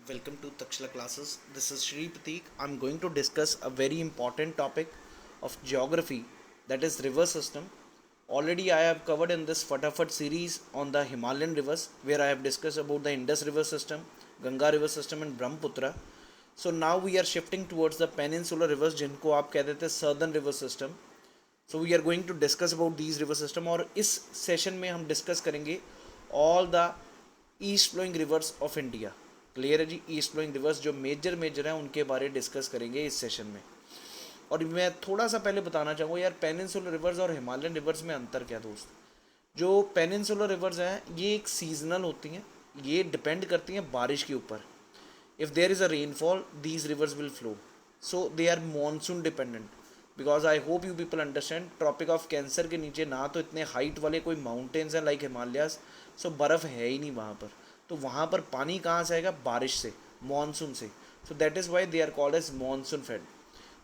Welcome to Takshila classes. This is Shri Pratik. I'm going to discuss a very important topic of geography, that is river system. Already I have covered in this Fatafat series on the Himalayan rivers where I have discussed about the Indus river system, Ganga river system and Brahmaputra. So now we are shifting towards the peninsular rivers जिनको आप कहते थे southern river system. So we are going to discuss about these river system और इस session में हम discuss करेंगे all the east flowing rivers of India. Clear है जी. ईस्ट फ्लोइंग रिवर्स जो मेजर हैं उनके बारे डिस्कस करेंगे इस सेशन में. और मैं थोड़ा सा पहले बताना चाहूँगा यार, पेनिनसुलर रिवर्स और हिमालयन रिवर्स में अंतर क्या दोस्त. जो पेनिनसुलर रिवर्स हैं ये एक सीजनल होती हैं, ये डिपेंड करती हैं बारिश के ऊपर. If there is a rainfall these rivers will flow. So they are monsoon dependent. Because I hope you people understand, tropic of cancer के नीचे ना तो इतने हाइट वाले कोई माउंटेन्स हैं लाइक हिमालयास, सो बर्फ़ है ही नहीं वहाँ पर. तो वहाँ पर पानी कहाँ से आएगा? बारिश से, मानसून से. So that is why they are called as monsoon fed.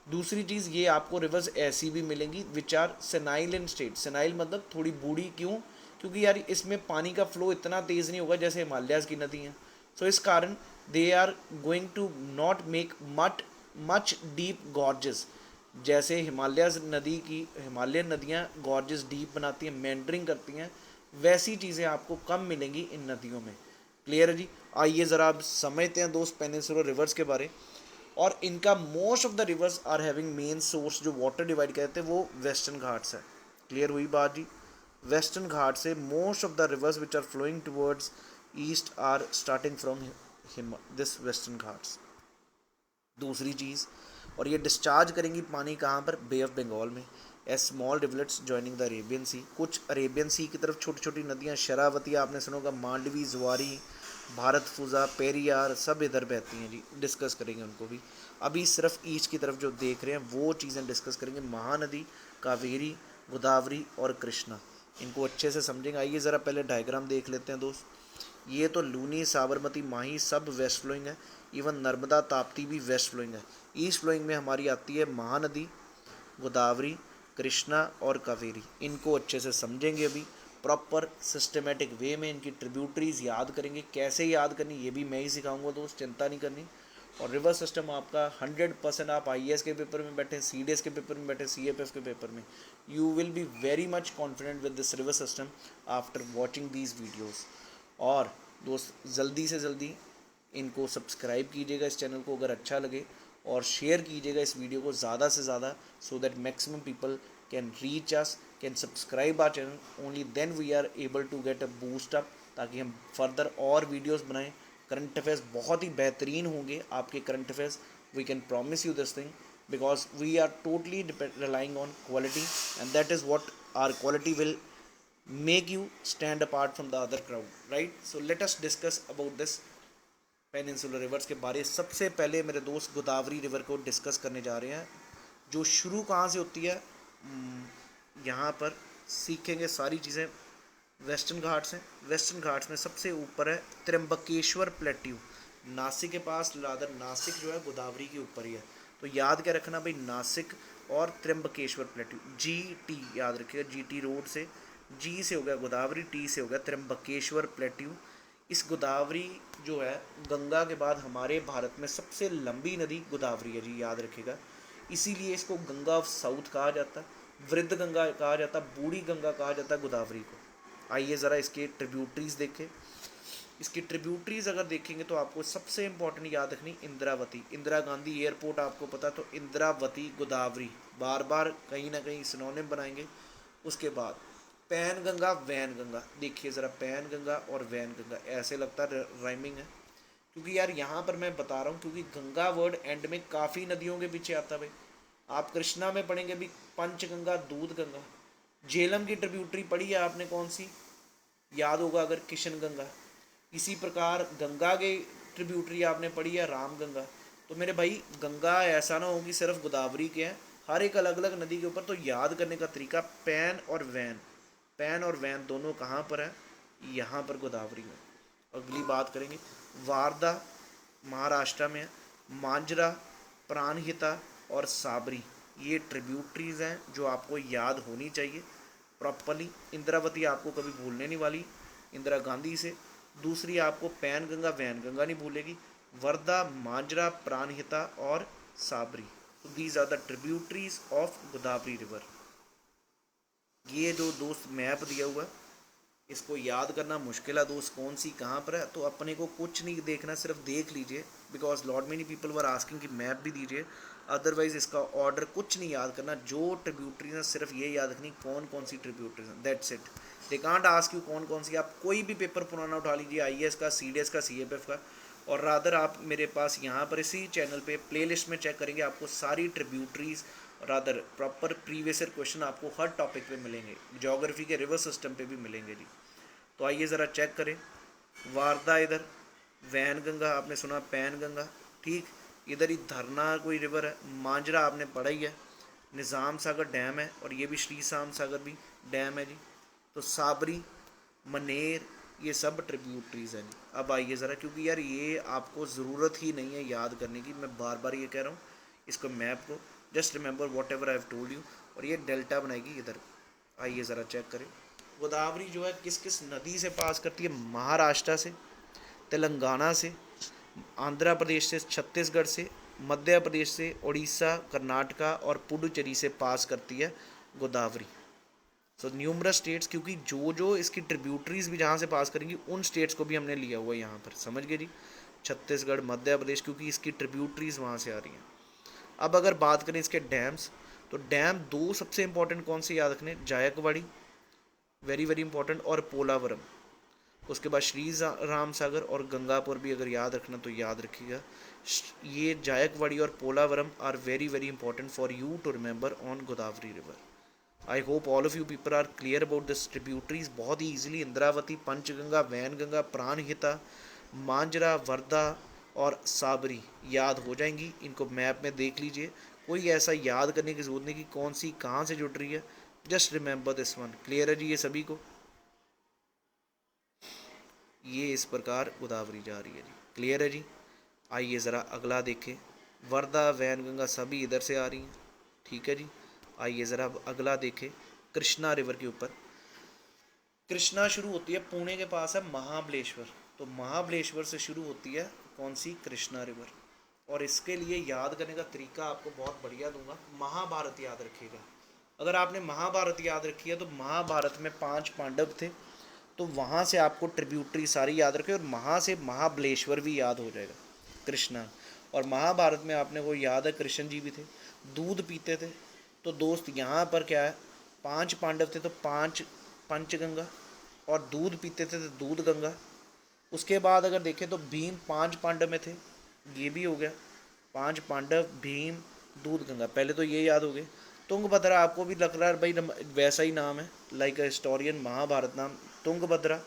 दूसरी चीज़ ये आपको रिवर्स ऐसी भी मिलेंगी which are senile in state. Senile मतलब थोड़ी बूढ़ी. क्यों? क्योंकि यार इसमें पानी का फ्लो इतना तेज़ नहीं होगा जैसे हिमालयाज़ की नदी हैं. सो इस कारण they are going to not make much deep gorges. जैसे हिमालयन नदियाँ गॉर्जेस डीप बनाती हैं, मेंडरिंग करती हैं, वैसी चीज़ें आपको कम मिलेंगी इन नदियों में. क्लियर है जी. आइए ज़रा आप समझते हैं दोस्त पेनिनसुलर रिवर्स के बारे. और इनका most of the rivers are having main source जो वाटर डिवाइड करते हैं वो वेस्टर्न घाट्स है. क्लियर हुई बात जी. वेस्टर्न घाट से most of the rivers which are flowing towards east are starting from this western Ghats. दूसरी चीज़, और ये डिस्चार्ज करेंगी पानी कहाँ पर? बे ऑफ बंगाल में. ए स्मॉल रिवलेट्स जॉइनिंग द अरेबियन सी. कुछ अरेबियन सी की तरफ छोटी छोटी नदियाँ, शरावती आपने सुना होगा, मांडवी, जुआरी, भारत फुजा, पेरियार, सब इधर बहती हैं जी. डिस्कस करेंगे उनको भी. अभी सिर्फ ईस्ट की तरफ जो देख रहे हैं वो चीज़ें डिस्कस करेंगे. महानदी, कावेरी, गोदावरी और कृष्णा, इनको अच्छे से समझेंगे. आइए ज़रा पहले डायग्राम देख लेते हैं दोस्त. ये तो लूनी, साबरमती, माही सब वेस्ट फ्लोइंग है. इवन नर्मदा, ताप्ती भी वेस्ट फ्लोइंग है. ईस्ट फ्लोइंग में हमारी आती है महानदी, गोदावरी, कृष्णा और कावेरी. इनको अच्छे से समझेंगे. अभी प्रॉपर सिस्टमेटिक वे में इनकी ट्रिब्यूटरीज याद करेंगे. कैसे याद करनी ये भी मैं ही सिखाऊंगा दोस्त, चिंता नहीं करनी. और रिवर सिस्टम आपका 100% आप IAS के पेपर में बैठे, CDS के पेपर में बैठे, CFF के पेपर में, you will be very much confident with this river system after watching these videos. और दोस्त जल्दी से जल्दी इनको सब्सक्राइब कीजिएगा इस चैनल को अगर अच्छा लगे, और शेयर कीजिएगा इस वीडियो को ज़्यादा से ज़्यादा, so that maximum people can reach us, can subscribe our channel. Only then we are able to get a boost up, ताकि हम फर्दर और वीडियोस बनाएं. करंट अफेयर्स बहुत ही बेहतरीन होंगे आपके current affairs. We can promise you this thing, because we are totally relying on quality, and that is what are quality will make you stand apart from the other crowd, right? So let us discuss about this peninsular reverse के बारे. सबसे पहले मेरे दोस्त Godavari river को discuss करने जा रहे हैं, जो शुरू कहाँ से होती है. यहाँ पर सीखेंगे सारी चीज़ें. वेस्टर्न घाट्स हैं. वेस्टर्न घाट्स में सबसे ऊपर है त्र्यंबकेश्वर प्लेट्यू, नासिक के पास. लादर नासिक जो है गोदावरी के ऊपर ही है. तो याद क्या रखना भाई, नासिक और त्र्यंबकेश्वर प्लेट्यू. GT याद रखिएगा. GT रोड से, G से हो गया गोदावरी, T से हो गया त्र्यंबकेश्वर प्लेट्यू. इस गोदावरी जो है गंगा के बाद हमारे भारत में सबसे लंबी नदी गोदावरी है जी, याद रखिएगा. इसीलिए इसको गंगा ऑफ साउथ कहा जाता है, वृद्ध गंगा कहा जाता, बूढ़ी गंगा कहा जाता है गोदावरी को. आइए ज़रा इसके ट्रिब्यूटरीज देखें. इसकी ट्रिब्यूटरीज अगर देखेंगे तो आपको सबसे इंपॉर्टेंट याद रखनी इंदिरावती. इंदिरा गांधी एयरपोर्ट आपको पता, तो इंदिरावती, गोदावरी बार बार कहीं ना कहीं सिनोनिम बनाएंगे. उसके बाद पैन गंगा, वैन गंगा. देखिए ज़रा, पैन गंगा और वैन गंगा, ऐसे लगता है राइमिंग है, क्योंकि यार यहाँ पर मैं बता रहा हूँ क्योंकि गंगा वर्ड एंड में काफ़ी नदियों के पीछे आता है भाई. आप कृष्णा में पढ़ेंगे भी पंचगंगा, दूध गंगा. झेलम की ट्रिब्यूटरी पढ़ी है आपने कौन सी? याद होगा अगर, किशन गंगा. इसी प्रकार गंगा के ट्रिब्यूटरी आपने पढ़ी है राम गंगा. तो मेरे भाई गंगा ऐसा ना हो कि सिर्फ गोदावरी के हैं, हर एक अलग अलग नदी के ऊपर. तो याद करने का तरीका पैन और वैन. पैन और वैन दोनों कहाँ पर है? यहाँ पर गोदावरी में. अगली बात करेंगे, वारदा महाराष्ट्र में है. मांजरा, प्राणहिता और साबरी, ये ट्रिब्यूटरीज हैं जो आपको याद होनी चाहिए प्रॉपरली. इंदिरावती आपको कभी भूलने नहीं वाली इंदिरा गांधी से. दूसरी आपको पैन गंगा, वैन गंगा नहीं भूलेगी. वर्धा, मांजरा, प्राणहिता और साबरी। तो these are the tributaries of Godavari river. ये जो दोस्त मैप दिया हुआ है, इसको याद करना मुश्किल है दोस्त, कौन सी कहाँ पर है। तो अपने को कुछ नहीं देखना, सिर्फ देख लीजिए, because lot many people were asking कि मैप भी दीजिए। अदरवाइज इसका ऑर्डर कुछ नहीं याद करना, जो ट्रिब्यूटरीज हैं सिर्फ ये याद रखनी कौन कौन सी ट्रिब्यूटरीज हैं, that's it. They can't ask you कौन कौन सी। आप कोई भी पेपर पुराना उठा लीजिए, आईएएस का, सीडीएस का, सीएपीएफ का, और रादर आप मेरे पास यहाँ पर इसी चैनल पे प्लेलिस्ट में चेक करेंगे, आपको सारी tributaries rather proper previous year question आपको हर टॉपिक पे मिलेंगे, ज्योग्राफी के रिवर सिस्टम पे भी मिलेंगे जी। तो आइए ज़रा चेक करें। वारदा इधर, वैन गंगा आपने सुना, पैन गंगा, ठीक। इधर ही धरना कोई रिवर है, मांजरा आपने पढ़ा ही है, निज़ाम सागर डैम है, और ये भी श्री शाम सागर भी डैम है जी। तो साबरी, मनेर, ये सब ट्रिब्यूटरीज हैं जी। अब आइए ज़रा, क्योंकि यार ये आपको ज़रूरत ही नहीं है याद करने की, मैं बार बार ये कह रहा हूँ, इसको मैप को just remember what ever I have told you, और ये डेल्टा बनाएगी इधर। आइए ज़रा चेक करें। गोदावरी जो है किस किस नदी से पास करती है? महाराष्ट्र से, तेलंगाना से, आंध्र प्रदेश से, छत्तीसगढ़ से, मध्य प्रदेश से, उड़ीसा, कर्नाटका और पुडुचेरी से पास करती है गोदावरी। सो न्यूमरस स्टेट्स, क्योंकि जो जो इसकी ट्रिब्यूटरीज भी जहाँ से पास करेंगी उन स्टेट्स को भी हमने लिया हुआ है यहाँ पर, समझ गए जी। छत्तीसगढ़, मध्य प्रदेश, क्योंकि इसकी ट्रिब्यूटरीज वहाँ से आ रही हैं। अब अगर बात करें इसके डैम्स, तो डैम दो सबसे इंपॉर्टेंट कौन से याद रखने? जायकवाड़ी, वेरी वेरी इंपॉर्टेंट, और पोलावरम। उसके बाद श्री राम सागर और गंगापुर भी अगर याद रखना तो याद रखिएगा। ये जायकवाड़ी और Polavaram are very very important for you to remember on Godavari river. I hope all of you people are clear about this tributaries. बहुत ही ईजिली इंद्रावती, पंचगंगा, वैनगंगा, प्राणहिता, मांजरा, वर्धा और साबरी याद हो जाएंगी। इनको मैप में देख लीजिए, कोई ऐसा याद करने की जरूरत नहीं कि कौन सी कहाँ से जुड़ रही है, just remember this one. Clear है जी ये सभी को? ये इस प्रकार गोदावरी जा रही है जी, क्लियर है जी। आइए ज़रा अगला देखें। वर्धा, वैनगंगा सभी इधर से आ रही हैं, ठीक है जी। आइए ज़रा अब अगला देखें, कृष्णा रिवर के ऊपर। कृष्णा शुरू होती है पुणे के पास है महाबलेश्वर, तो महाबलेश्वर से शुरू होती है कौन सी? कृष्णा रिवर। और इसके लिए याद करने का तरीका आपको बहुत बढ़िया दूंगा, महाभारत याद रखिएगा। अगर आपने महाभारत याद रखी है तो महाभारत में 5 पांडव थे, तो वहाँ से आपको ट्रिब्यूटरी सारी याद रखे, और वहाँ से महाबलेश्वर भी याद हो जाएगा, कृष्णा। और महाभारत में आपने वो याद है कृष्ण जी भी थे, दूध पीते थे। तो दोस्त यहाँ पर क्या है, 5 पांडव थे तो 5 पंचगंगा, और दूध पीते थे तो दूध गंगा। उसके बाद अगर देखें तो भीम 5 पांडव में थे, ये भी हो गया 5 पांडव, भीम, दूध गंगा, पहले तो ये याद हो गए। तुंगभद्रा आपको भी लग रहा है भाई वैसा ही नाम है, लाइक अ हिस्टोरियन, महाभारत नाम तुंगभद्रा।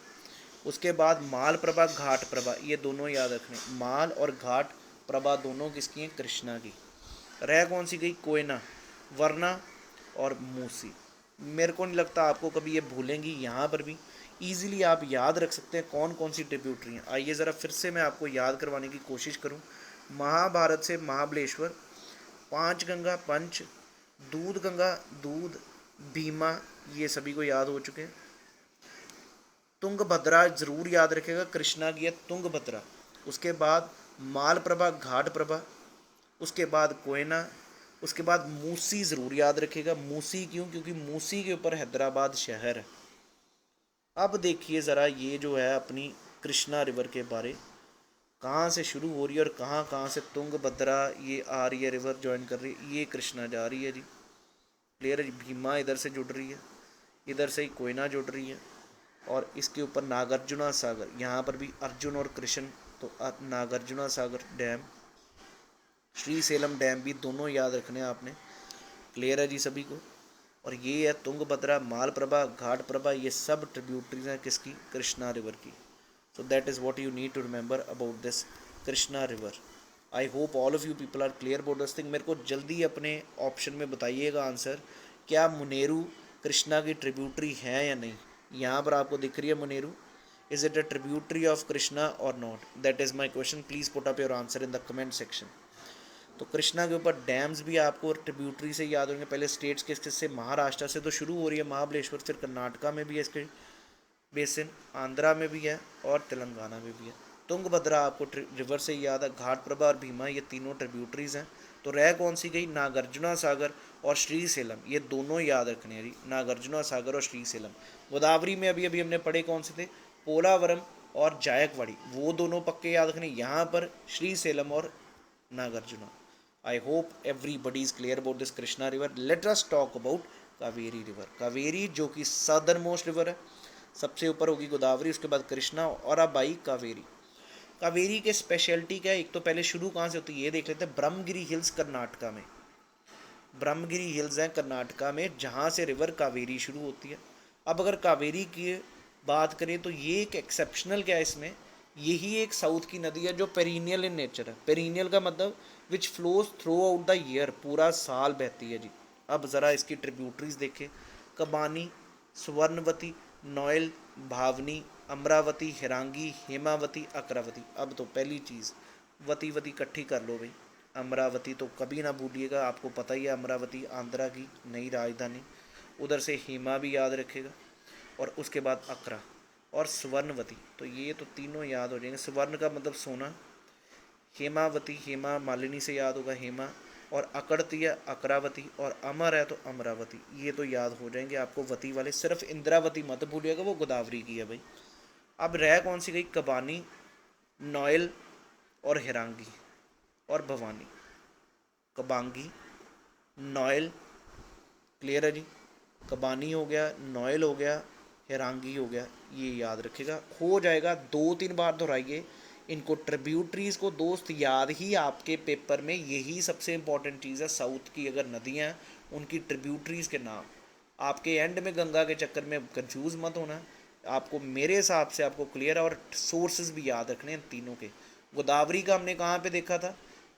उसके बाद माल प्रभा, घाट प्रभा, ये दोनों याद रखने, माल और घाट प्रभा दोनों किसकी हैं? कृष्णा की। रह कौन सी गई? कोयना, वरना और मूसी। मेरे को नहीं लगता आपको कभी ये भूलेंगी, यहाँ पर भी ईजिली आप याद रख सकते हैं कौन कौन सी ट्रिब्यूटरी हैं। आइए ज़रा फिर से मैं आपको याद करवाने की कोशिश करूँ। महाभारत से महाबलेश्वर, 5 गंगा पंच, दूध गंगा दूध, भीमा, ये सभी को याद हो चुके हैं। तुंगभद्रा ज़रूर याद रखेगा, कृष्णा की है तुंगभद्रा। उसके बाद मालप्रभा, घाट प्रभा, उसके बाद कोयना, उसके बाद मूसी ज़रूर याद रखेगा। मूसी क्यों? क्योंकि मूसी के ऊपर हैदराबाद शहर है। अब देखिए ज़रा ये जो है अपनी कृष्णा रिवर के बारे, कहाँ से शुरू हो रही है और कहाँ कहाँ से तुंगभद्रा ये आ रही है, रिवर ज्वाइन कर रही है, ये कृष्णा जा रही है जी, क्लियर है जी। भीमा इधर से जुड़ रही है, इधर से ही कोयना जुड़ रही है, और इसके ऊपर नागार्जुना सागर, यहाँ पर भी अर्जुन और कृष्ण, तो नागार्जुना सागर डैम, श्री सेलम डैम भी दोनों याद रखने हैं आपने, क्लियर है जी सभी को। और ये है तुंगभद्रा, मालप्रभा, घाट प्रभा, ये सब ट्रिब्यूटरीज हैं किसकी? कृष्णा रिवर की। So that is what you need to remember about this Krishna river. I hope all of you people are clear about this thing. मेरे को जल्दी अपने ऑप्शन में बताइएगा आंसर, क्या मुनेरू कृष्णा की ट्रिब्यूटरी है या नहीं? यहाँ पर आपको दिख रही है Muneru, is it a tributary of Krishna or not? That is my question, please put up your answer in the comment section. तो कृष्णा के ऊपर डैम्स भी आपको ट्रिब्यूटरी से याद होंगे। पहले स्टेट्स किस किस से? महाराष्ट्र से तो शुरू हो रही है महाबलेश्वर, फिर कर्नाटका में भी है इसके बेसिन, आंध्रा में भी है और तेलंगाना में भी है। तुंगभद्रा आपको रिवर से याद है, घाटप्रभा और भीमा ये तीनों ट्रिब्यूटरीज हैं। तो रह कौन सी गई, नागार्जुना सागर और श्रीसेलम, ये दोनों याद रखने हैं जी, नागार्जुना सागर और श्रीसेलम। गोदावरी में अभी अभी हमने पढ़े कौन से थे, पोलावरम और जायकवाड़ी, वो दोनों पक्के याद रखने। यहाँ पर श्रीसेलम और Nagarjuna. I hope everybody is clear about this Krishna river. Let us talk about Kaveri river. Kaveri जो कि सदर्न मोस्ट रिवर है, सबसे ऊपर होगी गोदावरी, उसके बाद कृष्णा और अब आई कावेरी। कावेरी के स्पेशलिटी क्या है, एक तो पहले शुरू कहाँ से होती है ये देख लेते हैं। ब्रह्मगिरी हिल्स कर्नाटका में, ब्रह्मगिरी हिल्स हैं कर्नाटका में, जहाँ से रिवर कावेरी शुरू होती है। अब अगर कावेरी की बात करें तो ये एक एक्सेप्शनल क्या है इसमें, यही एक साउथ की नदी है जो पेरिनियल इन नेचर है। पेरिनियल का मतलब which flows through out the year, पूरा साल बहती है जी। अब ज़रा इसकी ट्रिब्यूटरीज देखें, कबानी, स्वर्णवती, नोयल, भावनी, अमरावती, हिरांगी, हेमावती, अकरावती। अब तो पहली चीज़ वती वती इकट्ठी कर लो भाई, अमरावती तो कभी ना भूलिएगा, आपको पता ही है अमरावती आंध्रा की नई राजधानी। उधर से हेमा भी याद रखेगा, और उसके बाद अकरा और स्वर्णवती, तो ये तो तीनों याद हो जाएंगे। स्वर्ण का मतलब सोना, हेमावती हेमा मालिनी से याद होगा हेमा, और अकड़ती है अकरावती, और अमर है तो अमरावती, ये तो याद हो जाएंगे आपको वती वाले। सिर्फ इंद्रावती मत भूलिएगा, वो गोदावरी की है भाई। अब रह कौन सी गई, कबानी, नोयल और हिरांगी और भवानी। कबांगी, नोयल, क्लियर है जी, कबानी हो गया, नोयल हो गया, हिरांगी हो गया, ये याद रखेगा, हो जाएगा। 2-3 बार दोहराइए इनको, ट्रिब्यूटरीज को दोस्त याद ही आपके पेपर में, यही सबसे इंपॉर्टेंट चीज़ है। साउथ की अगर नदियाँ हैं उनकी ट्रिब्यूटरीज के नाम, आपके एंड में गंगा के चक्कर में कंफ्यूज मत होना, आपको मेरे हिसाब से आपको क्लियर है। और सोर्सेज भी याद रखने हैं तीनों के। गोदावरी का हमने कहाँ पे देखा था,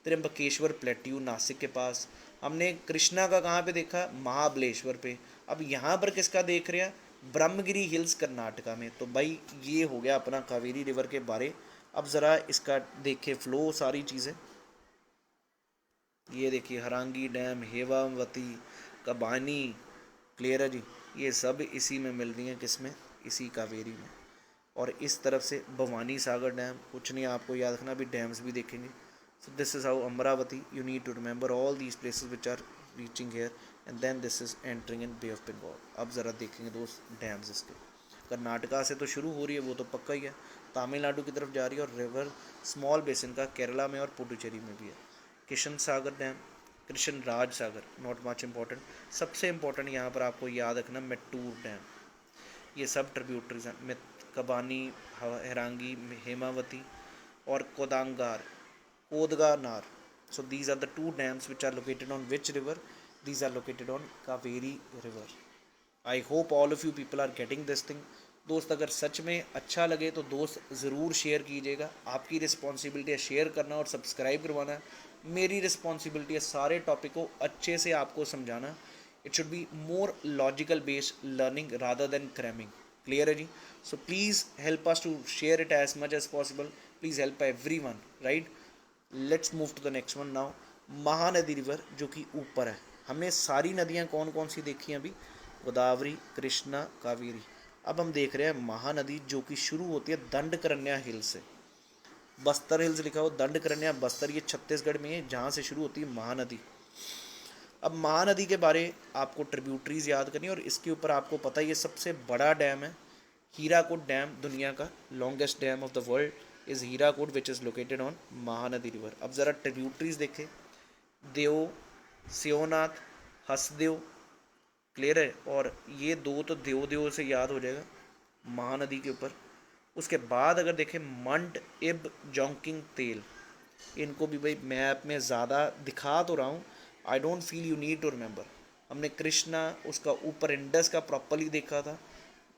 त्र्यंबकेश्वर प्लेट्यू नासिक के पास। हमने कृष्णा का कहाँ पे देखा, महाबलेश्वर पे। अब यहाँ पर किसका देख रहे हैं, ब्रह्मगिरी हिल्स कर्नाटका में। तो भाई ये हो गया अपना कावेरी रिवर के बारे। अब ज़रा इसका देखिए फ्लो, सारी चीज़ें ये देखिए, हरांगी डैम, हेमावती, कबानी, क्लियर है जी, ये सब इसी में मिल रही हैं, किसमें, इसी कावेरी में। और इस तरफ से भवानी सागर डैम, कुछ नहीं आपको याद रखना, अभी डैम्स भी देखेंगे। So this is how Amaravati, you need to remember all these places which are reaching here, and then this is entering in Bay of Bengal. अब ज़रा देखेंगे दोस्त डैम्स इसके, कर्नाटका से तो शुरू हो रही है वो तो पक्का ही है, तमिलनाडु की तरफ जा रही है, और रिवर स्मॉल बेसिन का केरला में और पुडुचेरी में भी है। Kishan Sagar dam, Krishna Raj Sagar, not much important. सबसे इम्पॉर्टेंट यहाँ पर आपको याद रखना मेट्टूर डैम, ये सब ट्रिब्यूटरीज हैं, कबानी, हिरांगी, हेमावती और कोदांगार, कोदगानार। So these are the two dams which are located on which river? These are located on Kaveri river. I hope all of you people are getting this thing. दोस्त अगर सच में अच्छा लगे तो दोस्त ज़रूर शेयर कीजिएगा, आपकी रिस्पॉन्सिबिलिटी है शेयर करना और सब्सक्राइब करवाना है, मेरी रिस्पॉन्सिबिलिटी है सारे टॉपिक को अच्छे से आपको समझाना। It should be more logical based learning rather than cramming, clear है जी। So please help us to share it as much as possible, please help everyone, right. Let's move to the next one now. Mahanadi river जो कि ऊपर है, हमने सारी नदियाँ कौन कौन सी देखी हैं अभी, गोदावरी, कृष्णा, कावेरी। अब हम देख रहे हैं महानदी जो कि शुरू होती है दंडकरण्या हिल से, बस्तर हिल्स लिखा हो, दंडकरण्या बस्तर, ये छत्तीसगढ़ में है, जहाँ से शुरू होती है महानदी। अब महानदी के बारे आपको ट्रिब्यूटरीज याद करनी है, और इसके ऊपर आपको पता है ये सबसे बड़ा डैम है, हीराकुड डैम, दुनिया का longest dam of the world is Hirakud which is located on Mahanadi river. अब ज़रा ट्रिब्यूटरीज देखें, देव, सियोनाथ, हसदेव, क्लियर है, और ये दो तो देव देव से याद हो जाएगा महानदी के ऊपर। उसके बाद अगर देखें मंड, इब, जोंकिंग, तेल, इनको भी भाई मैप में ज़्यादा दिखा तो रहा हूँ, I don't feel you need to remember. हमने कृष्णा, उसका ऊपर इंडस का प्रॉपरली देखा था,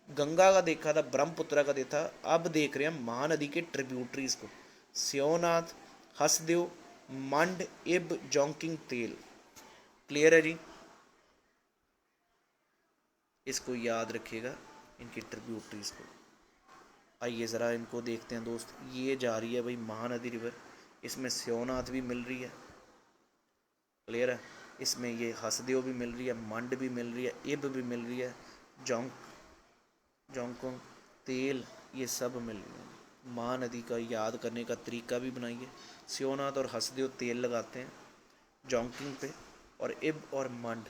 गंगा का देखा था, ब्रह्मपुत्र का देखा था। अब देख रहे हैं महानदी के ट्रिब्यूटरीज को, सियोनाथ, हसदेव, मंड, इब, जोंकिंग, तेल, क्लियर है जी, इसको याद रखिएगा इनकी ट्रिब्यूटरीज को। आइए ज़रा इनको देखते हैं दोस्त, ये जा रही है भाई महानदी रिवर, इसमें सियोनाथ भी मिल रही है, क्लियर है, इसमें ये हसदेव भी मिल रही है, मंड भी मिल रही है, इब भी मिल रही है, जोंकोंग, तेल, ये सब मिल रही है। महानदी का याद करने का तरीका भी बनाइए। स्योनाथ और हसदेव तेल लगाते हैं जोंकिंग पे, और इब और मंड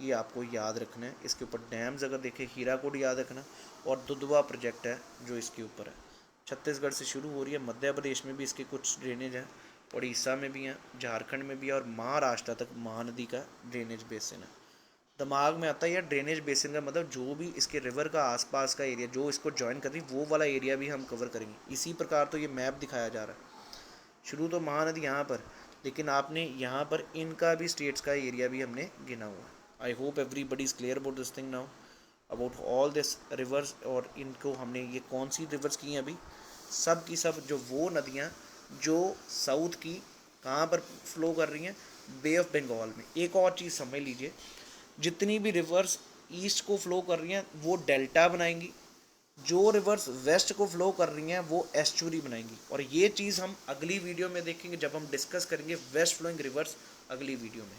ये आपको याद रखना है। इसके ऊपर डैम्स अगर देखें, हीराकुड याद रखना, और दुधवा प्रोजेक्ट है जो इसके ऊपर है। छत्तीसगढ़ से शुरू हो रही है, मध्य प्रदेश में भी इसके कुछ ड्रेनेज हैं, उड़ीसा में भी हैं, झारखंड में भी है, और महाराष्ट्र तक महानदी का ड्रेनेज बेसिन है। दिमाग में आता है यार, ड्रेनेज बेसिन का मतलब जो भी इसके रिवर का आसपास का एरिया जो इसको ज्वाइन कर रही है, वो वाला एरिया भी हम कवर करेंगे। इसी प्रकार तो ये मैप दिखाया जा रहा है। शुरू तो महानदी यहाँ पर, लेकिन आपने यहाँ पर इनका भी स्टेट्स का एरिया भी हमने गिना हुआ है। I hope everybody is clear about this thing now, about all this reverse. और इनको हमने ये कौन सी रिवर्स की हैं अभी, सब की सब जो वो नदियाँ जो साउथ की कहाँ पर फ्लो कर रही हैं, बे ऑफ बंगाल में। एक और चीज़ समझ लीजिए, जितनी भी रिवर्स ईस्ट को फ्लो कर रही हैं वो डेल्टा बनाएंगी, जो रिवर्स वेस्ट को फ्लो कर रही हैं वो एस्चुरी बनाएंगी। और ये चीज़ हम अगली वीडियो में देखेंगे जब हम डिस्कस करेंगे वेस्ट फ्लोइंग रिवर्स अगली वीडियो में।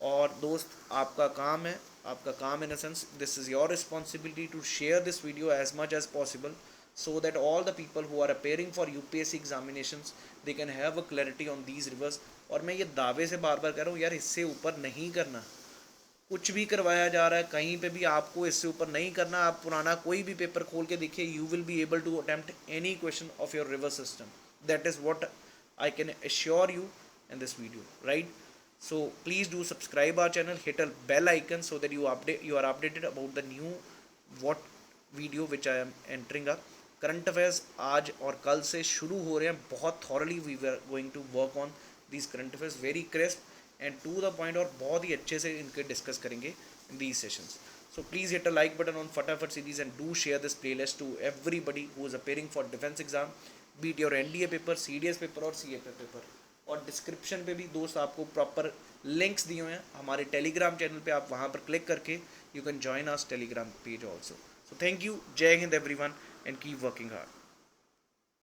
और दोस्त आपका काम है, आपका काम in a sense, this is your responsibility to share this video as much as possible, so that all the people who are appearing for UPSC examinations they can have a clarity on these rivers। और मैं ये दावे से बार बार कह रहा हूँ यार, इससे ऊपर नहीं करना। कुछ भी करवाया जा रहा है कहीं पे भी, आपको इससे ऊपर नहीं करना। आप पुराना कोई भी पेपर खोल के देखिए, you will be able to attempt any question of your river system. That is what I can assure you in this video, right? So please do subscribe our channel, hit a bell icon so that you are updated about the new what video which I am entering up। Current affairs आज और कल से शुरू हो रहे हैं, बहुत thoroughly we are going to work on these current affairs, very crisp and to the point, और बहुत ही अच्छे से इनके डिस्कस करेंगे in these sessions. So please hit a like button on फटाफट series and do share this playlist to everybody who is appearing for defence exam, beat your NDA paper, CDS paper और CFA paper. और description पे भी दोस्त आपको proper links दिए हुए हैं हमारे टेलीग्राम चैनल पे, आप वहाँ पर क्लिक करके you can join our Telegram page also. So thank you, Jai Hind everyone, and keep working hard.